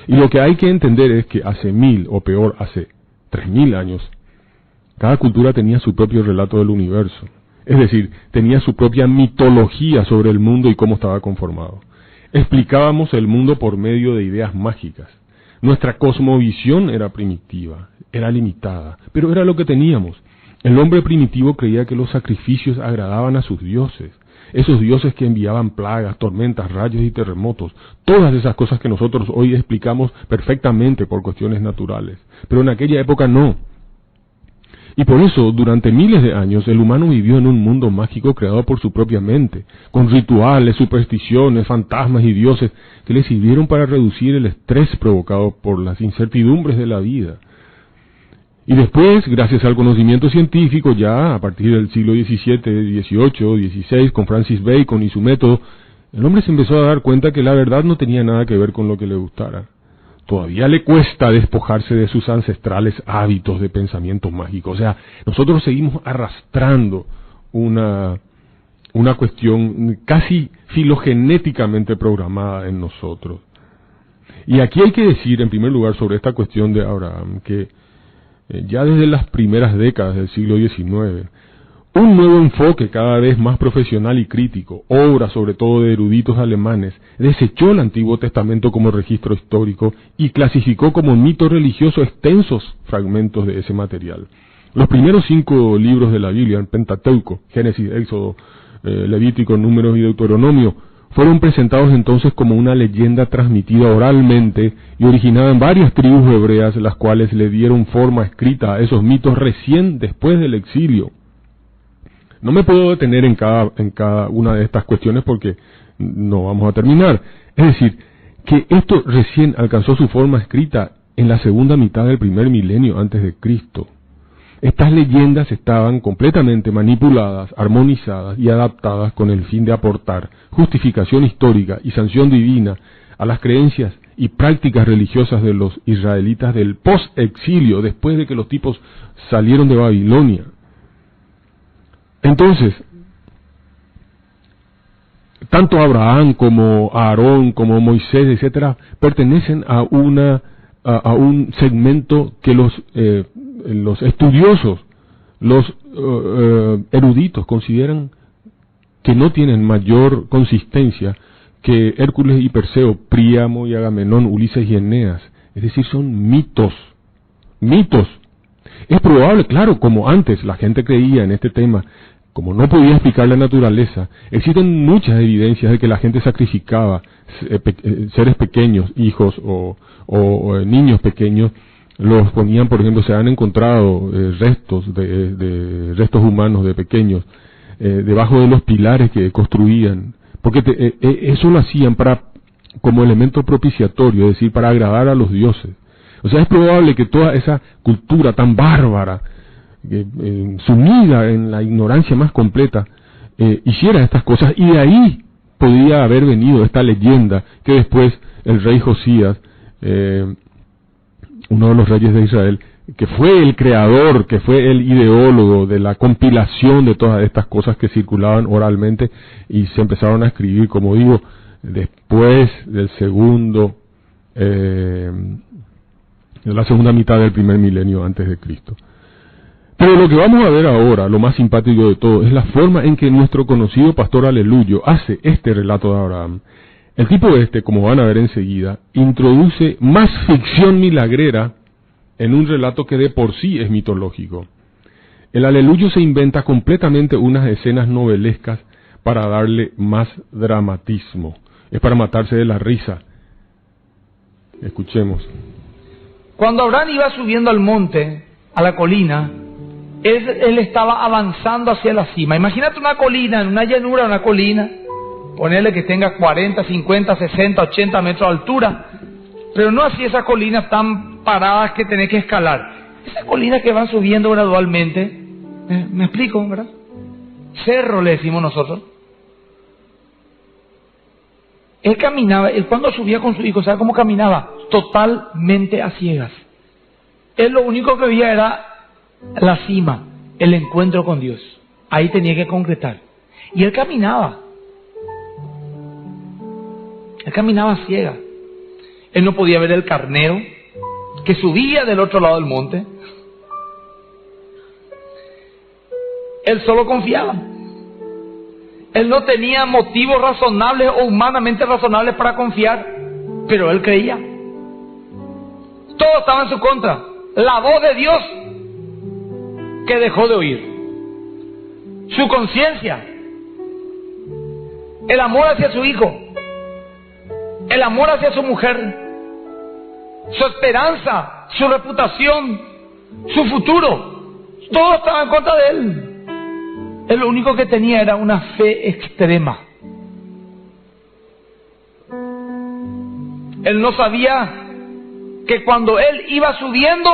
Y lo que hay que entender es que hace 1.000, o peor, hace 3.000 años, cada cultura tenía su propio relato del universo. Es decir, tenía su propia mitología sobre el mundo y cómo estaba conformado. Explicábamos el mundo por medio de ideas mágicas. Nuestra cosmovisión era primitiva, era limitada, pero era lo que teníamos. El hombre primitivo creía que los sacrificios agradaban a sus dioses, esos dioses que enviaban plagas, tormentas, rayos y terremotos, todas esas cosas que nosotros hoy explicamos perfectamente por cuestiones naturales, pero en aquella época no. Y por eso, durante miles de años, el humano vivió en un mundo mágico creado por su propia mente, con rituales, supersticiones, fantasmas y dioses que le sirvieron para reducir el estrés provocado por las incertidumbres de la vida. Y después, gracias al conocimiento científico, ya a partir del siglo XVII, XVIII, XVI, con Francis Bacon y su método, el hombre se empezó a dar cuenta que la verdad no tenía nada que ver con lo que le gustara. Todavía le cuesta despojarse de sus ancestrales hábitos de pensamiento mágico. O sea, nosotros seguimos arrastrando una cuestión casi filogenéticamente programada en nosotros. Y aquí hay que decir, en primer lugar, sobre esta cuestión de Abraham, que ya desde las primeras décadas del siglo XIX, un nuevo enfoque cada vez más profesional y crítico, obra sobre todo de eruditos alemanes, desechó el Antiguo Testamento como registro histórico y clasificó como mito religioso extensos fragmentos de ese material. Los primeros 5 libros de la Biblia, el Pentateuco, Génesis, Éxodo, Levítico, Números y Deuteronomio, fueron presentados entonces como una leyenda transmitida oralmente y originada en varias tribus hebreas, las cuales le dieron forma escrita a esos mitos recién después del exilio. No me puedo detener en cada una de estas cuestiones porque no vamos a terminar. Es decir, que esto recién alcanzó su forma escrita en la segunda mitad del primer milenio antes de Cristo. Estas leyendas estaban completamente manipuladas, armonizadas y adaptadas con el fin de aportar justificación histórica y sanción divina a las creencias y prácticas religiosas de los israelitas del post-exilio, después de que los tipos salieron de Babilonia. Entonces, tanto Abraham como Aarón, como Moisés, etcétera, pertenecen a un segmento que los estudiosos, los eruditos consideran que no tienen mayor consistencia que Hércules y Perseo, Príamo y Agamenón, Ulises y Eneas. Es decir, son mitos. Mitos. Es probable, claro, como antes la gente creía en este tema, como no podía explicar la naturaleza, existen muchas evidencias de que la gente sacrificaba seres pequeños, hijos o niños pequeños, los ponían, por ejemplo, se han encontrado restos de restos humanos de pequeños debajo de los pilares que construían, porque eso lo hacían como elemento propiciatorio, es decir, para agradar a los dioses. O sea, es probable que toda esa cultura tan bárbara, sumida en la ignorancia más completa, hiciera estas cosas, y de ahí podría haber venido esta leyenda que después el rey Josías, uno de los reyes de Israel, que fue el creador, que fue el ideólogo de la compilación de todas estas cosas que circulaban oralmente y se empezaron a escribir, como digo, después del de la segunda mitad del primer milenio antes de Cristo. Pero lo que vamos a ver ahora, lo más simpático de todo, es la forma en que nuestro conocido pastor Aleluyo hace este relato de Abraham. El tipo como van a ver enseguida, introduce más ficción milagrera en un relato que de por sí es mitológico. El Aleluyo se inventa completamente unas escenas novelescas para darle más dramatismo. Es para matarse de la risa. Escuchemos. Cuando Abraham iba subiendo al monte, a la colina, él estaba avanzando hacia la cima. Imagínate una colina, en una llanura, una colina, ponerle que tenga 40, 50, 60, 80 metros de altura, pero no así esas colinas tan paradas que tenés que escalar. Esas colinas que van subiendo gradualmente, ¿me explico, verdad? Cerro le decimos nosotros. Él caminaba, él cuando subía con su hijo, ¿sabe cómo caminaba? Totalmente a ciegas. Él lo único que veía era la cima, el encuentro con Dios. Ahí tenía que concretar. Y él caminaba a ciegas. Él no podía ver el carnero que subía del otro lado del monte. Él solo confiaba. Él no tenía motivos razonables o humanamente razonables para confiar, pero él creía. Todo estaba en su contra. La voz de Dios que dejó de oír. Su conciencia, el amor hacia su hijo, el amor hacia su mujer, su esperanza, su reputación, su futuro, todo estaba en contra de él. Él lo único que tenía era una fe extrema. Él no sabía que cuando él iba subiendo,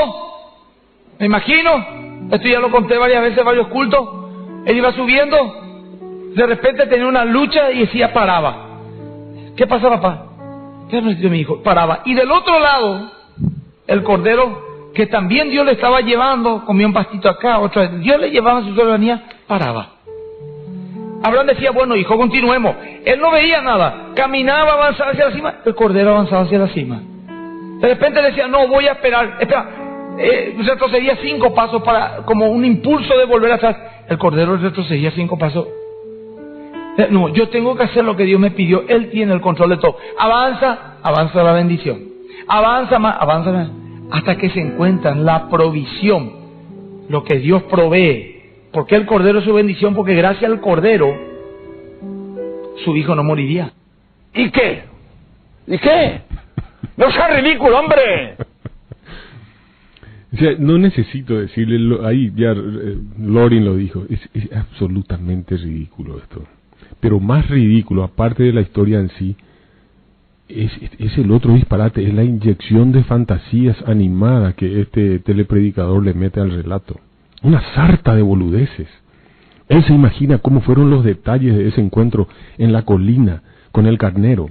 me imagino, esto ya lo conté varias veces en varios cultos, él iba subiendo, de repente tenía una lucha y decía, paraba. ¿Qué pasa, papá? ¿Qué necesito mi hijo? Paraba. Y del otro lado, el cordero, que también Dios le estaba llevando, comía un pastito acá, otra vez, Dios le llevaba a su soberanía, paraba. Abraham decía, bueno, hijo, continuemos. Él no veía nada, caminaba, avanzaba hacia la cima, el cordero avanzaba hacia la cima. De repente decía, no, voy a esperar, retrocedía 5 pasos para, como un impulso de volver atrás. El cordero retrocedía 5 pasos. No, yo tengo que hacer lo que Dios me pidió. Él tiene el control de todo. Avanza, avanza la bendición. Avanza más, hasta que se encuentran la provisión, lo que Dios provee. ¿Por qué el cordero es su bendición? Porque gracias al cordero, su hijo no moriría. ¿Y qué? ¿Y qué? ¡No sea ridículo, hombre! O sea, no necesito decirle, ahí ya Lorin lo dijo, es absolutamente ridículo esto. Pero más ridículo, aparte de la historia en sí, es el otro disparate, es la inyección de fantasías animadas que este telepredicador le mete al relato. Una sarta de boludeces. Él se imagina cómo fueron los detalles de ese encuentro en la colina con el carnero.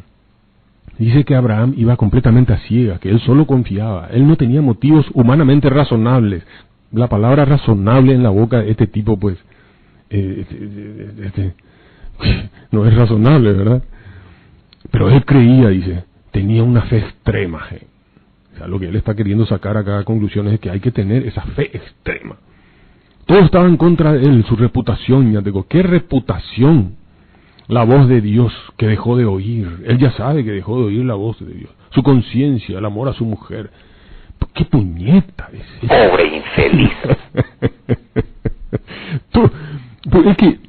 Dice que Abraham iba completamente a ciegas, que él solo confiaba, él no tenía motivos humanamente razonables. La palabra razonable en la boca de este tipo, pues, no es razonable, ¿verdad? Pero él creía, dice, tenía una fe extrema. O sea, lo que él está queriendo sacar a cada conclusión es que hay que tener esa fe extrema. Todo estaba en contra de él, su reputación, ya digo, ¿qué reputación? La voz de Dios que dejó de oír. Él ya sabe que dejó de oír la voz de Dios. Su conciencia, el amor a su mujer. ¡Qué puñeta es! ¡Pobre infeliz! Es que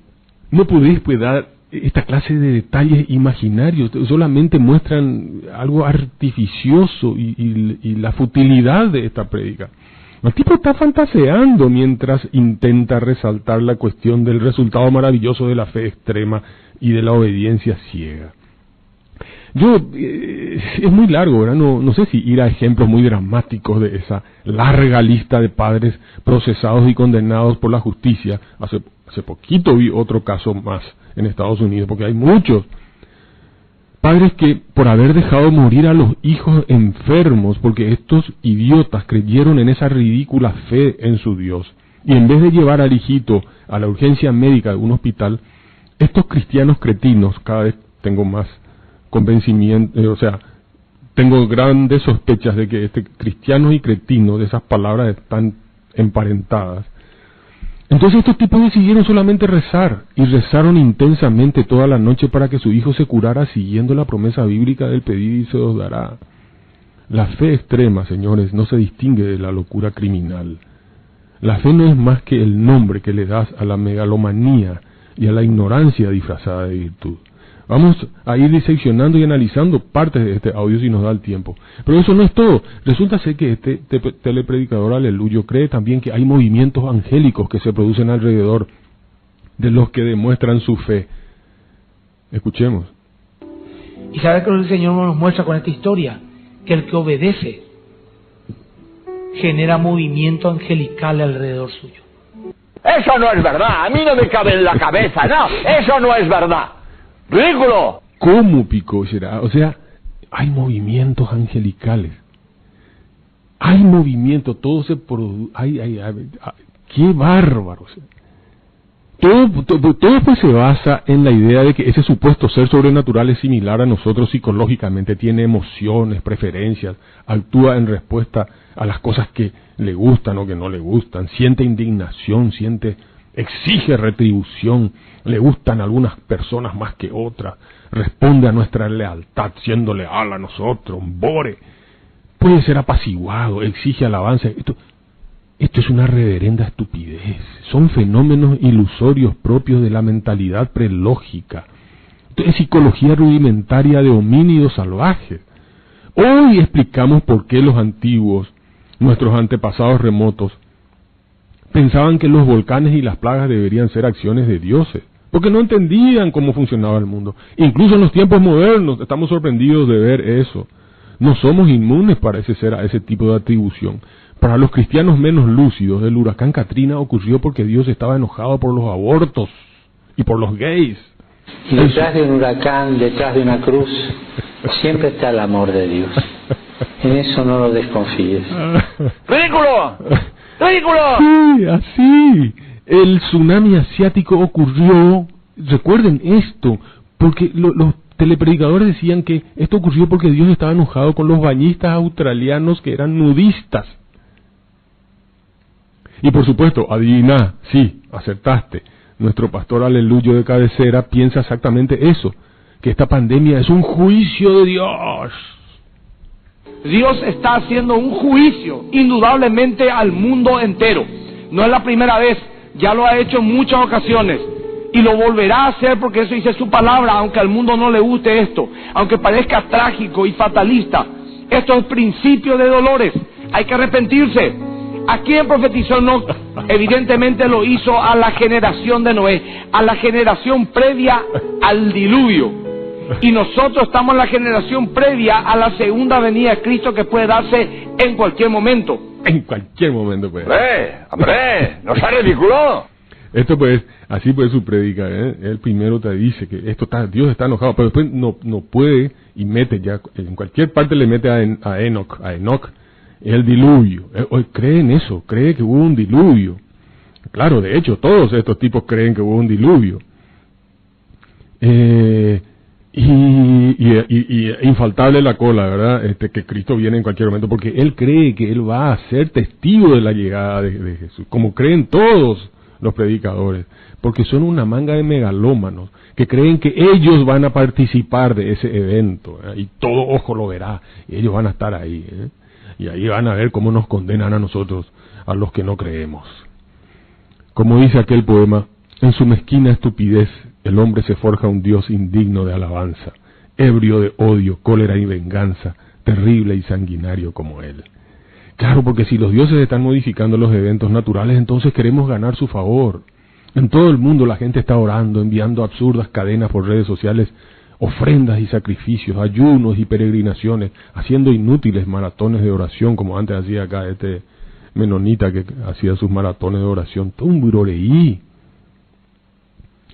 no podéis dar esta clase de detalles imaginarios. Solamente muestran algo artificioso y la futilidad de esta prédica. El tipo está fantaseando mientras intenta resaltar la cuestión del resultado maravilloso de la fe extrema y de la obediencia ciega. Es muy largo, ¿verdad? No sé si ir a ejemplos muy dramáticos de esa larga lista de padres procesados y condenados por la justicia. Hace poquito vi otro caso más en Estados Unidos, porque hay muchos padres que por haber dejado morir a los hijos enfermos, porque estos idiotas creyeron en esa ridícula fe en su Dios, y en vez de llevar al hijito a la urgencia médica de un hospital, estos cristianos cretinos, cada vez tengo más convencimiento, tengo grandes sospechas de que cristianos y cretinos, de esas palabras están emparentadas. Entonces estos tipos decidieron solamente rezar, y rezaron intensamente toda la noche para que su hijo se curara siguiendo la promesa bíblica del pedir y se os dará. La fe extrema, señores, no se distingue de la locura criminal. La fe no es más que el nombre que le das a la megalomanía y a la ignorancia disfrazada de virtud. Vamos a ir diseccionando y analizando partes de este audio si nos da el tiempo. Pero eso no es todo. Resulta ser que este telepredicador aleluyo cree también que hay movimientos angélicos que se producen alrededor de los que demuestran su fe. Escuchemos. ¿Y sabe que el Señor nos muestra con esta historia? Que el que obedece genera movimiento angelical alrededor suyo. Eso no es verdad. A mí no me cabe en la cabeza. No, eso no es verdad. ¡Ridículo! ¿Cómo, Pico, será? O sea, hay movimientos angelicales. Hay movimiento, todo se produce. ¡Qué bárbaro! Todo pues se basa en la idea de que ese supuesto ser sobrenatural es similar a nosotros psicológicamente, tiene emociones, preferencias, actúa en respuesta a las cosas que le gustan o que no le gustan, siente indignación, exige retribución, le gustan algunas personas más que otras, responde a nuestra lealtad siendo leal a nosotros, puede ser apaciguado, exige alabanza. Esto es una reverenda estupidez. Son fenómenos ilusorios propios de la mentalidad prelógica. Esto es psicología rudimentaria de homínidos salvajes. Hoy explicamos por qué los antiguos, nuestros antepasados remotos, pensaban que los volcanes y las plagas deberían ser acciones de dioses, porque no entendían cómo funcionaba el mundo. Incluso en los tiempos modernos estamos sorprendidos de ver eso. No somos inmunes, parece ser, a ese tipo de atribución. Para los cristianos menos lúcidos, el huracán Katrina ocurrió porque Dios estaba enojado por los abortos y por los gays. Detrás de un huracán, detrás de una cruz, siempre está el amor de Dios. En eso no lo desconfíes. ¡Ridículo! ¡Ridículo! Sí, así. El tsunami asiático ocurrió, recuerden esto, porque los telepredicadores decían que esto ocurrió porque Dios estaba enojado con los bañistas australianos que eran nudistas. Y por supuesto, adivina, sí, acertaste. Nuestro pastor aleluyo de cabecera piensa exactamente eso, que esta pandemia es un juicio de Dios. Dios está haciendo un juicio, indudablemente, al mundo entero. No es la primera vez, ya lo ha hecho en muchas ocasiones. Y lo volverá a hacer porque eso dice su palabra, aunque al mundo no le guste esto, aunque parezca trágico y fatalista. Esto es principio de dolores, hay que arrepentirse. ¿A quién profetizó Enoc? Evidentemente lo hizo a la generación de Noé, a la generación previa al diluvio. Y nosotros estamos en la generación previa a la segunda venida de Cristo, que puede darse en cualquier momento. En cualquier momento puede. ¡Hombre! ¡No sea ridículo! Esto pues, así pues su predica, Él primero te dice que Dios está enojado, pero después no puede, y mete ya, en cualquier parte le mete a Enoc, el diluvio. Hoy cree en eso, cree que hubo un diluvio. Claro, de hecho, todos estos tipos creen que hubo un diluvio. Y infaltable la cola, ¿verdad? Que Cristo viene en cualquier momento, porque Él cree que Él va a ser testigo de la llegada de Jesús, como creen todos los predicadores, porque son una manga de megalómanos que creen que ellos van a participar de ese evento, ¿verdad? Y todo ojo lo verá, y ellos van a estar ahí, y ahí van a ver cómo nos condenan a nosotros, a los que no creemos. Como dice aquel poema, en su mezquina estupidez el hombre se forja un Dios indigno de alabanza, ebrio de odio, cólera y venganza, terrible y sanguinario como él. Claro, porque si los dioses están modificando los eventos naturales, entonces queremos ganar su favor. En todo el mundo la gente está orando, enviando absurdas cadenas por redes sociales, ofrendas y sacrificios, ayunos y peregrinaciones, haciendo inútiles maratones de oración, como antes hacía acá este menonita que hacía sus maratones de oración, todo un buroreí.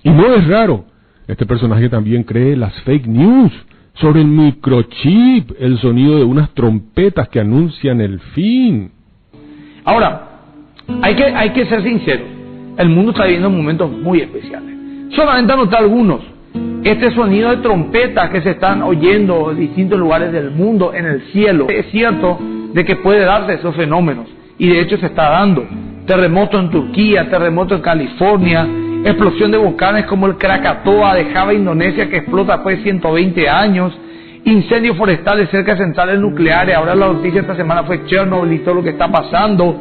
Y no es raro, este personaje también cree las fake news sobre el microchip, el sonido de unas trompetas que anuncian el fin. Ahora, hay que ser sinceros, el mundo está viviendo momentos muy especiales. Solamente anotar algunos. Este sonido de trompetas que se están oyendo en distintos lugares del mundo, en el cielo, es cierto de que puede darse esos fenómenos, y de hecho se está dando. Terremoto en Turquía, terremoto en California, explosión de volcanes como el Krakatoa de Java, Indonesia, que explota después de 120 años, incendios forestales cerca de centrales nucleares. Ahora la noticia esta semana fue Chernobyl y todo lo que está pasando,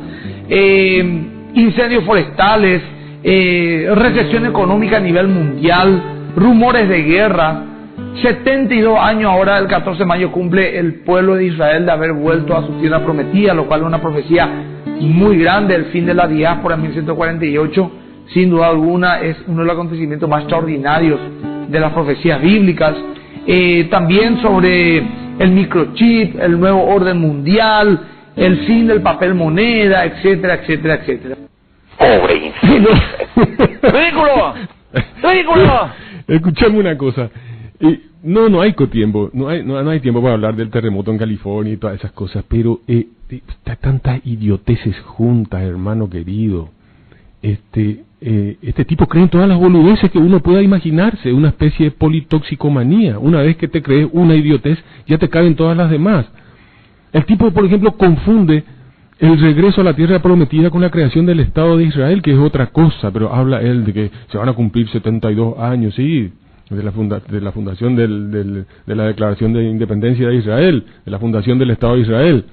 incendios forestales, recesión económica a nivel mundial, rumores de guerra. 72 años ahora, el 14 de mayo cumple el pueblo de Israel de haber vuelto a su tierra prometida, lo cual es una profecía muy grande. El fin de la diáspora en 1148, sin duda alguna, es uno de los acontecimientos más extraordinarios de las profecías bíblicas. También sobre el microchip, el nuevo orden mundial, el fin del papel moneda, etcétera, etcétera, etcétera. ¡Pobre infeliz! ¡Ridículo! ¡Ridículo! Escuchame una cosa. No hay tiempo, no hay tiempo para hablar del terremoto en California y todas esas cosas, pero está tantas idioteces juntas, hermano querido. Este tipo cree en todas las boludeces que uno pueda imaginarse, una especie de politoxicomanía. Una vez que te crees una idiotez, ya te caben todas las demás. El tipo, por ejemplo, confunde el regreso a la tierra prometida con la creación del Estado de Israel, que es otra cosa, pero habla él de que se van a cumplir 72 años, sí, de la fundación de la Declaración de Independencia de Israel, de la fundación del Estado de Israel.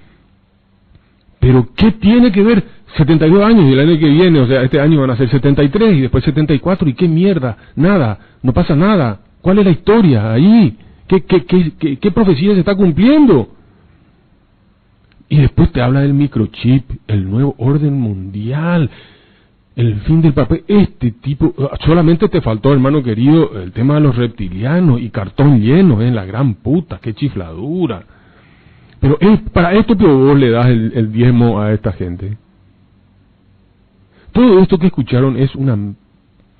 Pero ¿qué tiene que ver 72 años y el año que viene, o sea, este año van a ser 73 y después 74, ¿y qué mierda? Nada, no pasa nada. ¿Cuál es la historia ahí? ¿Qué profecía se está cumpliendo? Y después te habla del microchip, el nuevo orden mundial, el fin del papel. Este tipo, solamente te faltó, hermano querido, el tema de los reptilianos y cartón lleno, la gran puta, qué chifladura. Pero para esto que vos le das el diezmo a esta gente. Todo esto que escucharon es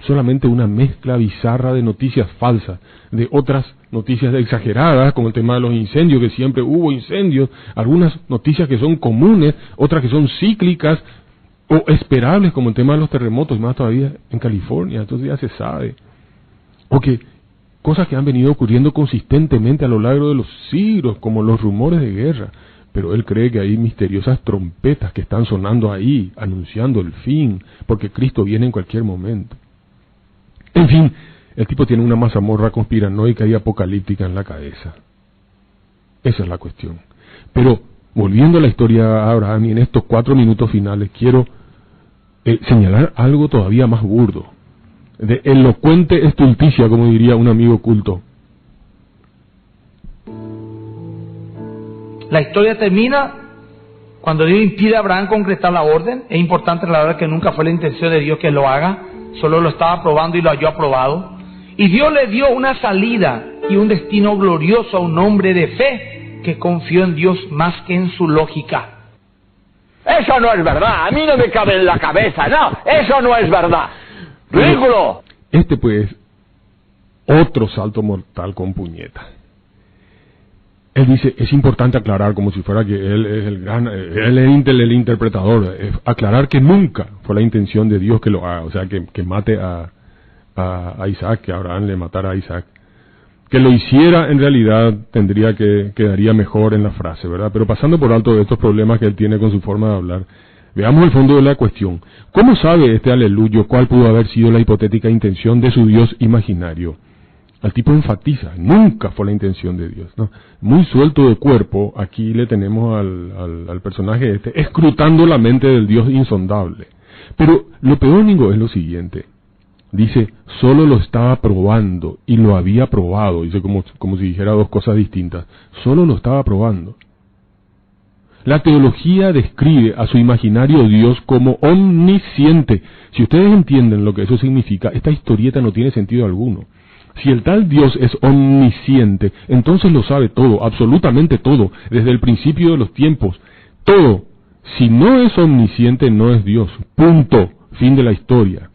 solamente una mezcla bizarra de noticias falsas, de otras noticias exageradas, como el tema de los incendios, que siempre hubo incendios, algunas noticias que son comunes, otras que son cíclicas o esperables, como el tema de los terremotos, y más todavía en California, entonces ya se sabe. O que cosas que han venido ocurriendo consistentemente a lo largo de los siglos, como los rumores de guerra. Pero él cree que hay misteriosas trompetas que están sonando ahí, anunciando el fin, porque Cristo viene en cualquier momento. En fin, el tipo tiene una mazamorra conspiranoica y apocalíptica en la cabeza. Esa es la cuestión. Pero, volviendo a la historia de Abraham, y en estos 4 minutos finales, quiero señalar algo todavía más burdo, de elocuente estulticia, como diría un amigo culto. La historia termina cuando Dios impide a Abraham concretar la orden. Es importante aclarar que nunca fue la intención de Dios que lo haga, solo lo estaba probando y lo halló aprobado. Y Dios le dio una salida y un destino glorioso a un hombre de fe que confió en Dios más que en su lógica. Eso no es verdad, a mí no me cabe en la cabeza, no, eso no es verdad. ¡Ridículo! Pues, otro salto mortal con puñeta. Él dice, es importante aclarar, como si fuera que él es el interpretador, aclarar que nunca fue la intención de Dios que lo haga, o sea, que mate a Isaac, que Abraham le matara a Isaac. Que lo hiciera, en realidad, quedaría mejor en la frase, ¿verdad? Pero pasando por alto de estos problemas que él tiene con su forma de hablar, veamos el fondo de la cuestión. ¿Cómo sabe este aleluyo cuál pudo haber sido la hipotética intención de su Dios imaginario? El tipo enfatiza, nunca fue la intención de Dios, ¿no? Muy suelto de cuerpo, aquí le tenemos al personaje escrutando la mente del Dios insondable. Pero lo peónico es lo siguiente, dice, solo lo estaba probando, y lo había probado, dice como si dijera dos cosas distintas, solo lo estaba probando. La teología describe a su imaginario Dios como omnisciente. Si ustedes entienden lo que eso significa, esta historieta no tiene sentido alguno. Si el tal Dios es omnisciente, entonces lo sabe todo, absolutamente todo, desde el principio de los tiempos, todo. Si no es omnisciente, no es Dios. Punto. Fin de la historia.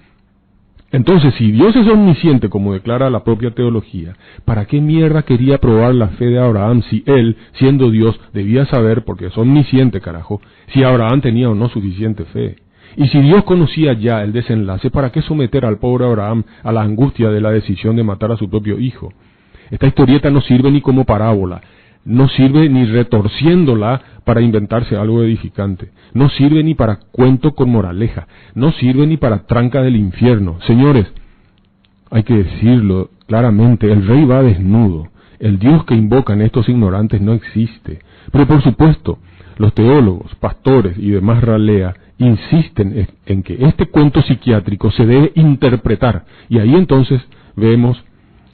Entonces, si Dios es omnisciente, como declara la propia teología, ¿para qué mierda quería probar la fe de Abraham si él, siendo Dios, debía saber, porque es omnisciente, carajo, si Abraham tenía o no suficiente fe? Y si Dios conocía ya el desenlace, ¿para qué someter al pobre Abraham a la angustia de la decisión de matar a su propio hijo? Esta historieta no sirve ni como parábola, no sirve ni retorciéndola para inventarse algo edificante, no sirve ni para cuento con moraleja, no sirve ni para tranca del infierno. Señores, hay que decirlo claramente, el rey va desnudo, el Dios que invocan estos ignorantes no existe. Pero por supuesto, los teólogos, pastores y demás ralea insisten en que este cuento psiquiátrico se debe interpretar, y ahí entonces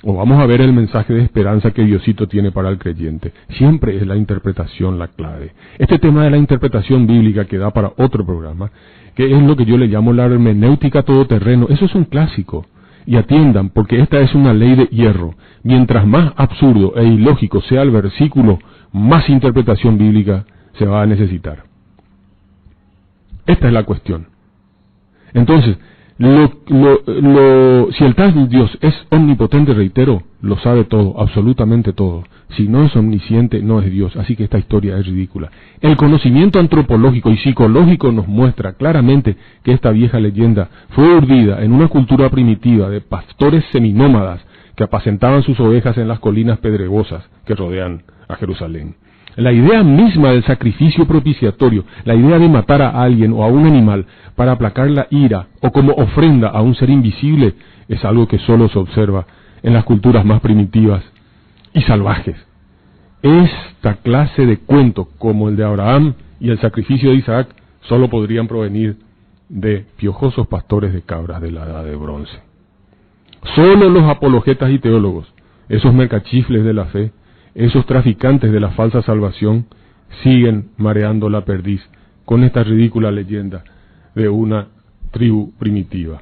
vamos a ver el mensaje de esperanza que Diosito tiene para el creyente. Siempre es la interpretación la clave. Este tema de la interpretación bíblica que da para otro programa, que es lo que yo le llamo la hermenéutica todoterreno, eso es un clásico. Y atiendan, porque esta es una ley de hierro. Mientras más absurdo e ilógico sea el versículo, más interpretación bíblica se va a necesitar. Esta es la cuestión. Entonces, si el tal Dios es omnipotente, reitero, lo sabe todo, absolutamente todo. Si no es omnisciente, no es Dios, así que esta historia es ridícula. El conocimiento antropológico y psicológico nos muestra claramente que esta vieja leyenda fue urdida en una cultura primitiva de pastores seminómadas que apacentaban sus ovejas en las colinas pedregosas que rodean a Jerusalén. La idea misma del sacrificio propiciatorio, la idea de matar a alguien o a un animal para aplacar la ira o como ofrenda a un ser invisible, es algo que solo se observa en las culturas más primitivas y salvajes. Esta clase de cuento, como el de Abraham y el sacrificio de Isaac, solo podrían provenir de piojosos pastores de cabras de la Edad de Bronce. Solo los apologetas y teólogos, esos mercachifles de la fe, esos traficantes de la falsa salvación, siguen mareando la perdiz con esta ridícula leyenda de una tribu primitiva.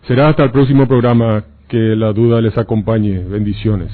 Será hasta el próximo programa. Que la duda les acompañe. Bendiciones.